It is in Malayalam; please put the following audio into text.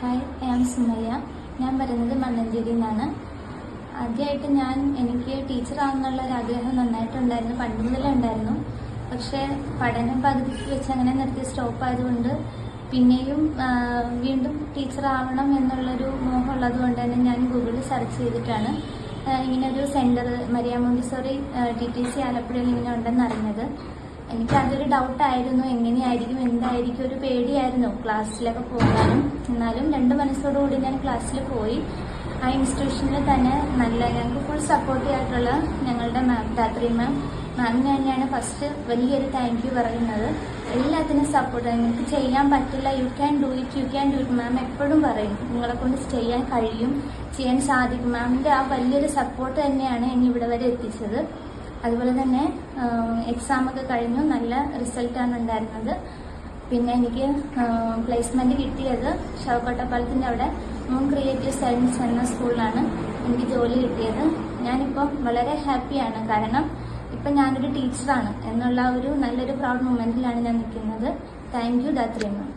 Hi, I am Sumayya. ഞാൻ വരുന്നത് മണ്ണഞ്ചേരിയിൽ നിന്നാണ്. ആദ്യമായിട്ട് എനിക്ക് ടീച്ചറാണെന്നുള്ള ഒരു ആഗ്രഹം നന്നായിട്ടുണ്ടായിരുന്നു, പണ്ട് മുതലേ ഉണ്ടായിരുന്നു. പക്ഷേ പഠനം പകുതിക്ക് വെച്ച് അങ്ങനെ നിർത്തി സ്റ്റോപ്പ് ആയതുകൊണ്ട് പിന്നെയും വീണ്ടും ടീച്ചറാവണം എന്നുള്ളൊരു മോഹമുള്ളത് കൊണ്ട് തന്നെ ഞാൻ ഗൂഗിളിൽ സെർച്ച് ചെയ്തിട്ടാണ് ഇങ്ങനൊരു സെൻറ്റർ മരിയ മോണ്ടിസോറി TTC ആലപ്പുഴയിൽ ഇങ്ങനെ ഉണ്ടെന്ന് അറിഞ്ഞത്. എനിക്കതൊരു ഡൗട്ടായിരുന്നു, എങ്ങനെയായിരിക്കും എന്തായിരിക്കും, ഒരു പേടിയായിരുന്നു ക്ലാസ്സിലൊക്കെ പോകാനും. എന്നാലും 2 മനസ്സോടുകൂടി ഞാൻ ക്ലാസ്സിൽ പോയി. ആ ഇൻസ്റ്റിറ്റ്യൂഷനിൽ തന്നെ ഞങ്ങൾക്ക് ഫുൾ സപ്പോർട്ടീവായിട്ടുള്ള ഞങ്ങളുടെ മാം ധാത്രി മാമിന് തന്നെയാണ് ഫസ്റ്റ് വലിയൊരു താങ്ക് യു പറയുന്നത്. എല്ലാത്തിനും സപ്പോർട്ട്. നിങ്ങൾക്ക് ചെയ്യാൻ പറ്റില്ല, യു ക്യാൻ ഡു ഇറ്റ് മാം എപ്പോഴും പറയും. നിങ്ങളെ കൊണ്ട് ചെയ്യാൻ കഴിയും, ചെയ്യാൻ സാധിക്കും. മാമിൻ്റെ ആ വലിയൊരു സപ്പോർട്ട് തന്നെയാണ് എന്നെ ഇവിടെ വരെ എത്തിച്ചത്. അതുപോലെ തന്നെ എക്സാമൊക്കെ കഴിഞ്ഞു, നല്ല റിസൾട്ടാണ് ഉണ്ടായിരുന്നത്. പിന്നെ എനിക്ക് പ്ലേസ്മെൻറ്റ് കിട്ടിയത് ശവക്കോട്ടപ്പാലത്തിൻ്റെ അവിടെ മൂൺ ക്രിയേറ്റീവ് സയൻസ് എന്ന സ്കൂളിലാണ് എനിക്ക് ജോലി കിട്ടിയത്. ഞാനിപ്പം വളരെ ഹാപ്പിയാണ്, കാരണം ഇപ്പം ഞാനൊരു ടീച്ചറാണ് എന്നുള്ള ഒരു നല്ലൊരു പ്രൗഡ് മൊമെൻറ്റിലാണ് ഞാൻ നിൽക്കുന്നത്. Thank you Dhatri ma'am.